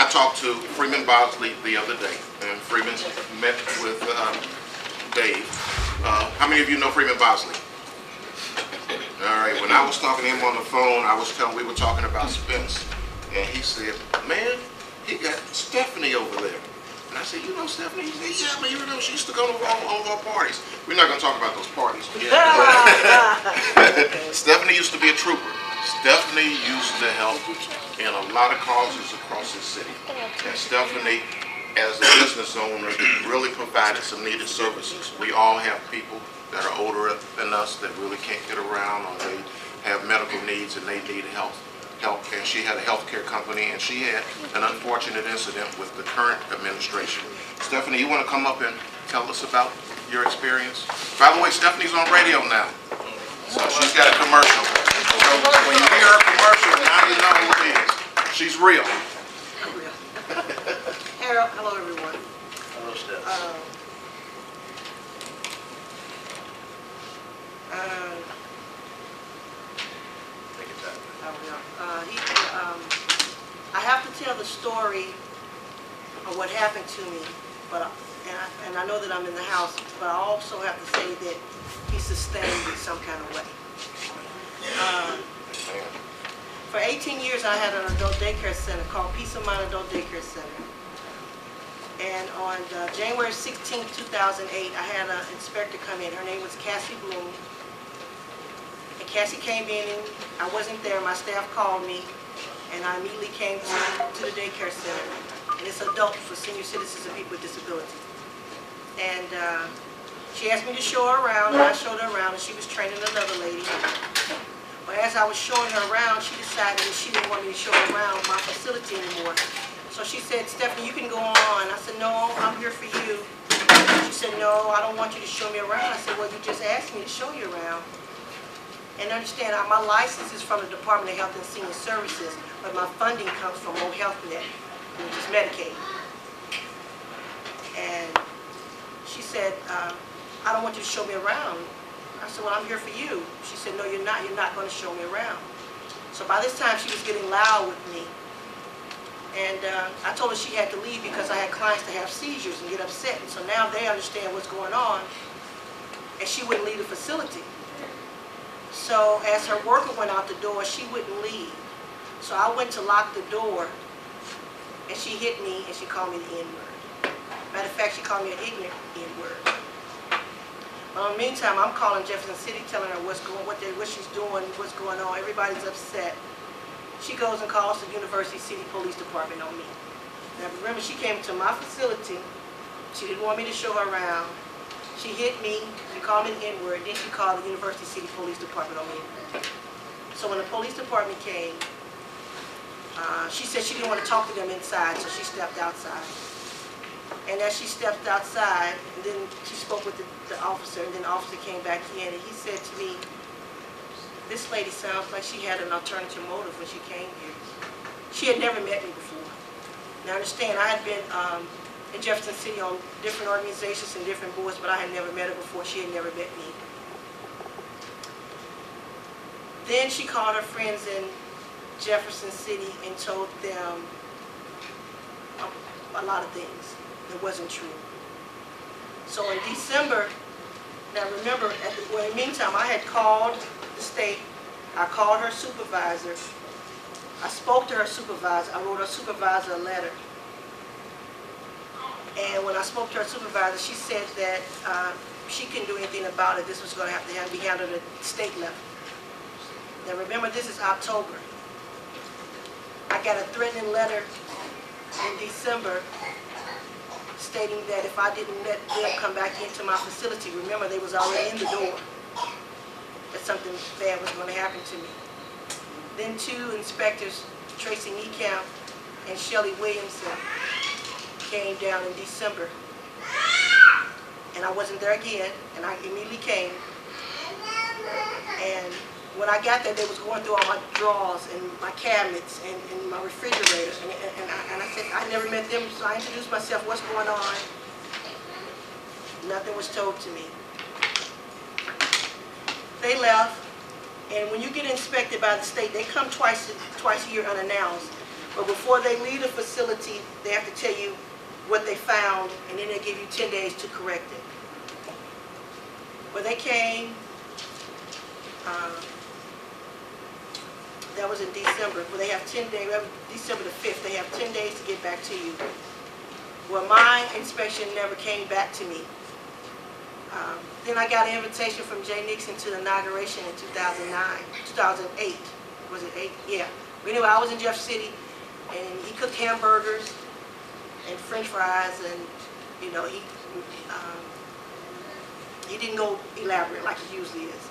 I talked to Freeman Bosley the other day, and Freeman met with Dave. How many of you know Freeman Bosley? All right, when I was talking to him on the phone, we were talking about Spence, and he said, man, he got Stephanie over there. And I said, you know Stephanie? He said, yeah, man, you know, she used to go to all of our parties. We're not going to talk about those parties. Stephanie used to be a trooper. Stephanie used to help in a lot of causes across the city. And Stephanie, as a business owner, really provided some needed services. We all have people that are older than us that really can't get around, or they have medical needs and they need help. And she had a healthcare company, and she had an unfortunate incident with the current administration. Stephanie, you want to come up and tell us about your experience? By the way, Stephanie's on radio now, so she's got a commercial. So when you hear her commercial, now you know who it is. She's real. Hello, everyone. Hello, Steph. I have to tell the story of what happened to me, and I know that I'm in the house, but I also have to say that he sustained me some kind of way. For 18 years, I had an adult daycare center called Peace of Mind Adult Daycare Center. And on January 16, 2008, I had an inspector come in. Her name was Cassie Bloom. And Cassie came in, and I wasn't there. My staff called me, and I immediately came to the daycare center. And it's adult for senior citizens and people with disabilities. And she asked me to show her around, and I showed her around, and she was training another lady. But as I was showing her around, she decided that she didn't want me to show her around my facility anymore. So she said, Stephanie, you can go on. I said, no, I'm here for you. She said, no, I don't want you to show me around. I said, well, you just asked me to show you around. And understand, my license is from the Department of Health and Senior Services, but my funding comes from MO HealthNet, which is Medicaid. And she said, I don't want you to show me around. I said, well, I'm here for you. She said, no, you're not. You're not going to show me around. So by this time, she was getting loud with me. And I told her she had to leave because I had clients that have seizures and get upset. And so now they understand what's going on. And she wouldn't leave the facility. So as her worker went out the door, she wouldn't leave. So I went to lock the door, and she hit me, and she called me the N-word. Matter of fact, she called me an ignorant N-word. But in the meantime, I'm calling Jefferson City, telling her what she's doing, what's going on. Everybody's upset. She goes and calls the University City Police Department on me. Now remember, she came to my facility. She didn't want me to show her around. She hit me, she called me the N-word, then she called the University City Police Department on me. So when the police department came, she said she didn't want to talk to them inside, so she stepped outside. And as she stepped outside, and then she spoke with the officer, and then the officer came back in, and he said to me, this lady sounds like she had an alternative motive when she came here. She had never met me before. Now understand, I had been in Jefferson City on different organizations and different boards, but I had never met her before. She had never met me. Then she called her friends in Jefferson City and told them a lot of things that wasn't true. So in December, now remember, in the meantime, I had called the state. I called her supervisor. I spoke to her supervisor. I wrote her supervisor a letter. And when I spoke to her supervisor, she said that she couldn't do anything about it. This was going to have to be handled at the state level. Now remember, this is October. I got a threatening letter in December stating that if I didn't let them come back into my facility, remember they was already in the door, that something bad was going to happen to me. Then two inspectors, Tracy Meekamp and Shelley Williamson, came down in December. And I wasn't there again, and I immediately came. And when I got there, they was going through all my drawers and my cabinets and my refrigerator. And I said, I never met them, so I introduced myself, what's going on? Nothing was told to me. They left, and when you get inspected by the state, they come twice a year unannounced. But before they leave the facility, they have to tell you what they found, and then they give you 10 days to correct it. When they came, that was in December, but they have 10 days, December the 5th, they have 10 days to get back to you. Well, my inspection never came back to me. Then I got an invitation from Jay Nixon to the inauguration in 2008. Was it 8? Yeah. But anyway, I was in Jeff City, and he cooked hamburgers and French fries, and you know, he didn't go elaborate like he usually is.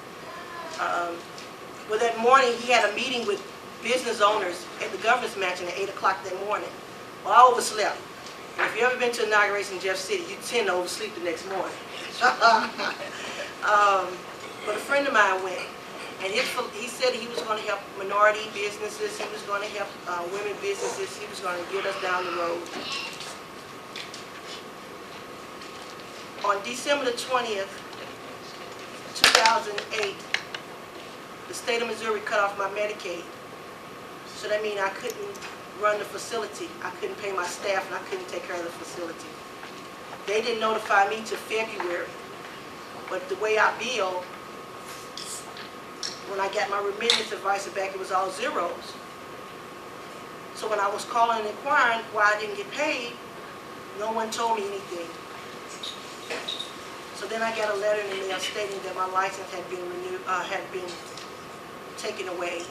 Well, that morning he had a meeting with business owners at the governor's mansion at 8 o'clock that morning. Well, I overslept. And if you've ever been to inauguration in Jeff City, you tend to oversleep the next morning. But a friend of mine went, and he said he was going to help minority businesses, he was going to help women businesses, he was going to get us down the road. On December the 20th, 2008, the state of Missouri cut off my Medicaid. So that means I couldn't run the facility, I couldn't pay my staff, and I couldn't take care of the facility. They didn't notify me till February, but the way I billed, when I got my remittance advice back, it was all zeros. So when I was calling and inquiring why I didn't get paid, no one told me anything. So then I got a letter in the mail stating that my license had been renewed, had been taken away,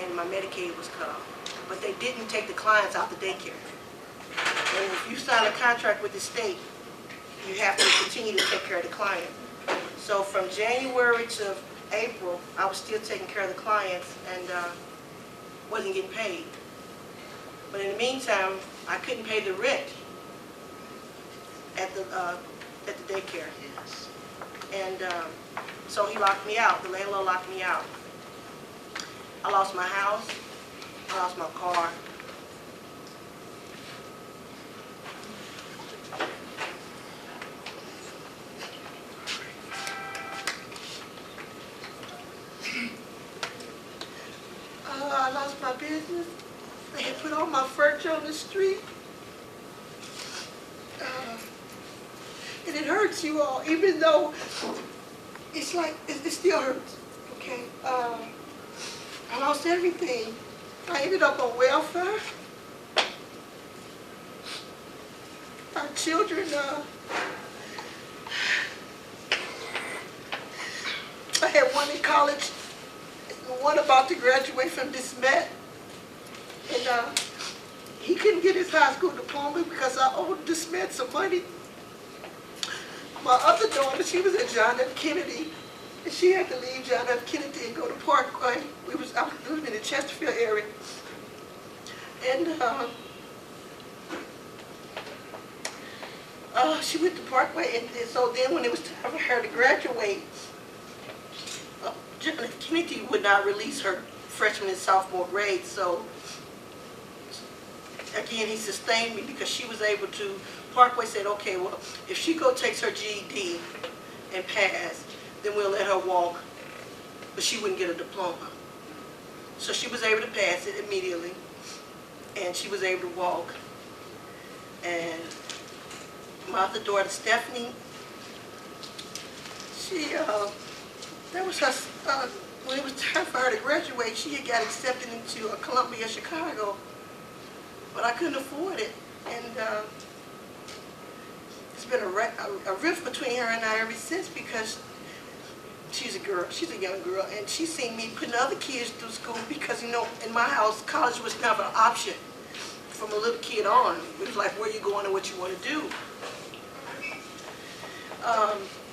and my Medicaid was cut off. But they didn't take the clients out the daycare. And if you sign a contract with the state, you have to continue to take care of the client. So from January to April, I was still taking care of the clients and wasn't getting paid. But in the meantime, I couldn't pay the rent at the daycare. And so he locked me out. The landlord locked me out. I lost my house. I lost my car. I lost my business. They had put all my furniture on the street. And it hurts, you all, even though it's like, it still hurts, okay? I lost everything. I ended up on welfare. Our children, I had one in college, and one about to graduate from DHSS, and he couldn't get his high school diploma because I owed DHSS some money. My other daughter, she was at John F. Kennedy, and she had to leave John F. Kennedy and go to Parkway. I was living in the Chesterfield area. And she went to Parkway, and so then when it was time for her to graduate, John F. Kennedy would not release her freshman and sophomore grades, so again, he sustained me because she was able to. Parkway said, okay, well, if she takes her GED and pass, then we'll let her walk, but she wouldn't get a diploma. So she was able to pass it immediately, and she was able to walk. And my other daughter, Stephanie, she, that was her, when it was time for her to graduate, she had got accepted into Columbia, Chicago, but I couldn't afford it. And it's been a rift between her and I ever since because she's a girl, she's a young girl, and she's seen me putting other kids through school because, you know, in my house, college was never an option from a little kid on. It was like where you going and what you want to do.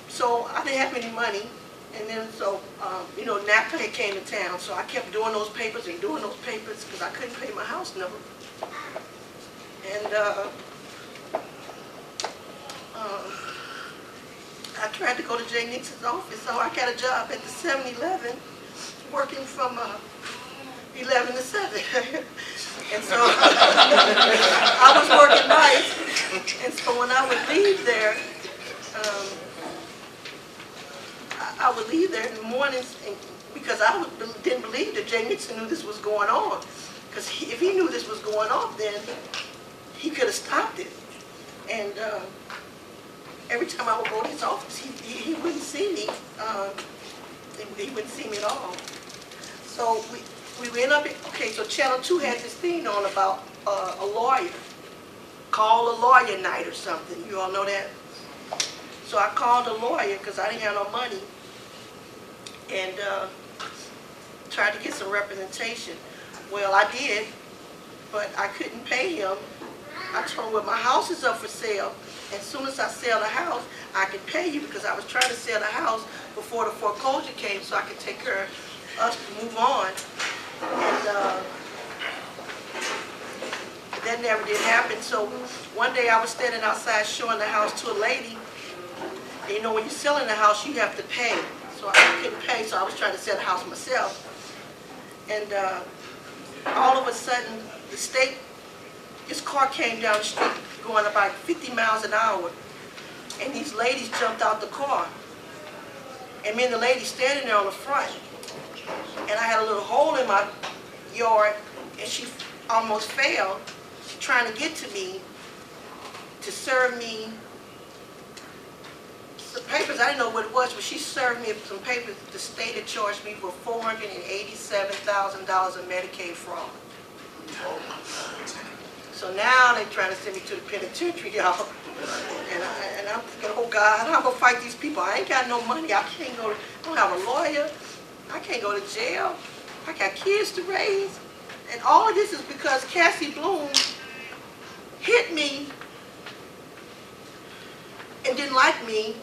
So I didn't have any money, and then so, you know, NAPA had came to town, so I kept doing those papers and doing those papers because I couldn't pay my house number. And I tried to go to Jay Nixon's office, so I got a job at the 7-Eleven, working from 11 to 7. And so I was working nights, and so when I would leave there, I would leave there in the mornings because I didn't believe that Jay Nixon knew this was going on. Because if he knew this was going on, then he could have stopped it. And every time I would go to his office, he wouldn't see me. He wouldn't see me at all. So we end up, okay, so Channel 2 had this thing on about a lawyer. Call a lawyer night or something. You all know that? So I called a lawyer because I didn't have no money and tried to get some representation. Well, I did, but I couldn't pay him. I told him, well, my house is up for sale. As soon as I sell the house, I can pay you, because I was trying to sell the house before the foreclosure came so I could take care of us to move on. And that never did happen. So one day I was standing outside showing the house to a lady. And you know, when you're selling the house, you have to pay. So I couldn't pay, so I was trying to sell the house myself. And all of a sudden, this car came down the street going about 50 miles an hour. And these ladies jumped out the car. And me and the lady standing there on the front. And I had a little hole in my yard, and she almost fell. She's trying to get to me to serve me some papers. I didn't know what it was, but she served me some papers. The state had charged me for $487,000 of Medicaid fraud. So now they're trying to send me to the penitentiary, y'all. And I'm thinking, oh God, how am I gonna fight these people? I ain't got no money. I don't have a lawyer. I can't go to jail. I got kids to raise. And all of this is because Cassie Bloom hit me and didn't like me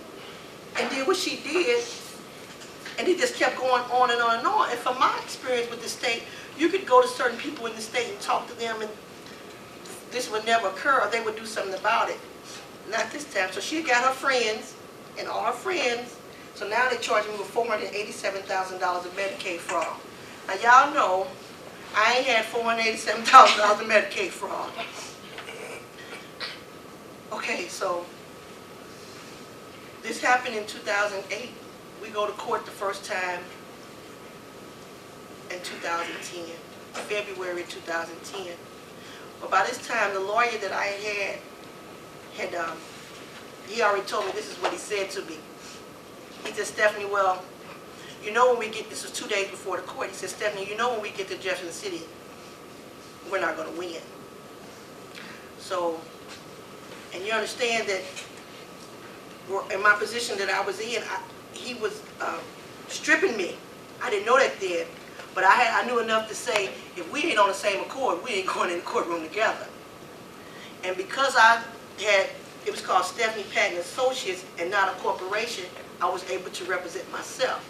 and did what she did. And it just kept going on and on and on. And from my experience with the state, you could go to certain people in the state and talk to them, and this would never occur, or they would do something about it. Not this time. So she got her friends, and all her friends. So now they're charging me with $487,000 of Medicaid fraud. Now y'all know I ain't had $487,000 of Medicaid fraud. Okay, so this happened in 2008. We go to court the first time in 2010, February 2010. But by this time, the lawyer that I had he already told me, this is what he said to me. He said, Stephanie, well, you know when we get, this was 2 days before the court, he said, Stephanie, you know when we get to Jefferson City, we're not going to win. So, and you understand that in my position that I was in, he was stripping me. I didn't know that then, but I knew enough to say, if we ain't on the same accord, we ain't going in the courtroom together. And because it was called Stephanie Patton Associates and not a corporation, I was able to represent myself.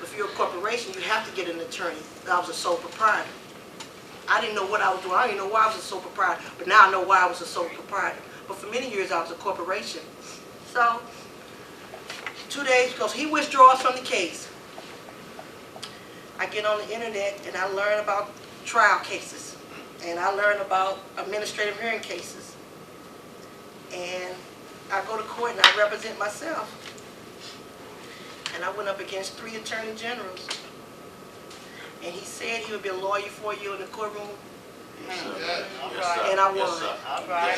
If you're a corporation, you have to get an attorney. I was a sole proprietor. I didn't know what I was doing. I didn't know why I was a sole proprietor, but now I know why I was a sole proprietor. But for many years, I was a corporation. So, 2 days, because he withdraws from the case, I get on the internet and I learn about trial cases. And I learn about administrative hearing cases. And I go to court and I represent myself. And I went up against 3 attorney generals. And he said he would be a lawyer for you in the courtroom. And I won. Yes, sir. All right.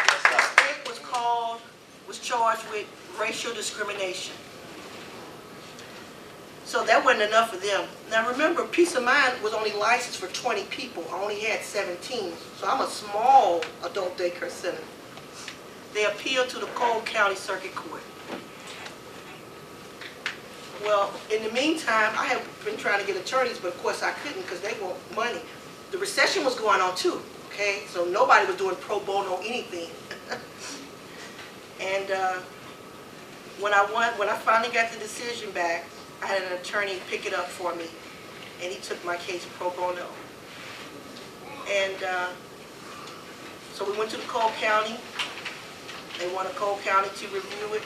The state was charged with racial discrimination. So that wasn't enough for them. Now remember, Peace of Mind was only licensed for 20 people. I only had 17. So I'm a small adult daycare center. They appealed to the Cole County Circuit Court. Well, in the meantime, I had been trying to get attorneys, but of course I couldn't because they want money. The recession was going on too, okay? So nobody was doing pro bono anything. And when I finally got the decision back, I had an attorney pick it up for me, and he took my case pro bono. And so we went to the Cole County. They wanted Cole County to review it.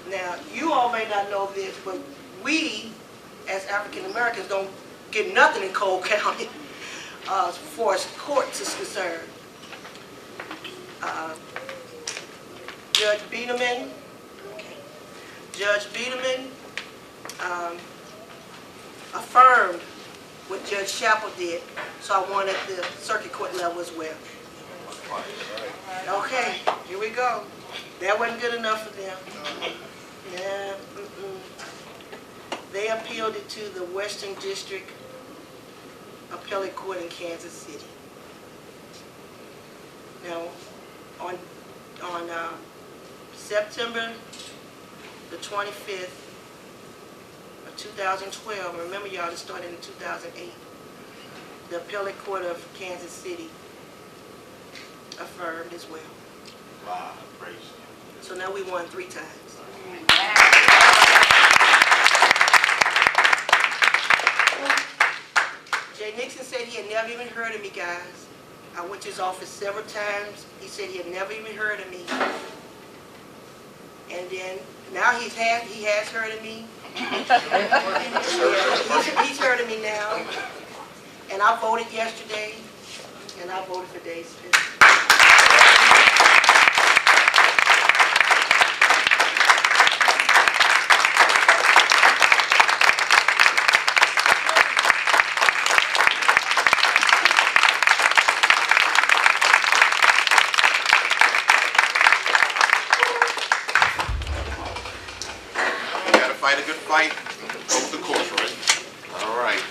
Now, you all may not know this, but we, as African Americans, don't get nothing in Cole County as far as courts is concerned. Judge Biederman affirmed what Judge Chappell did, so I wanted the circuit court level as well. Okay, here we go. That wasn't good enough for them. Yeah, They appealed it to the Western District Appellate Court in Kansas City. Now, on September the 25th of 2012, remember y'all, it started in 2008, the Appellate Court of Kansas City affirmed as well. Wow, praise. So now we won 3 times. Jay Nixon said he had never even heard of me, guys. I went to his office several times. He said he had never even heard of me. And then now he has heard of me. He's heard of me now. And I voted yesterday, and I voted for Dave Spence. Fight a good fight, go to the course, right? All right.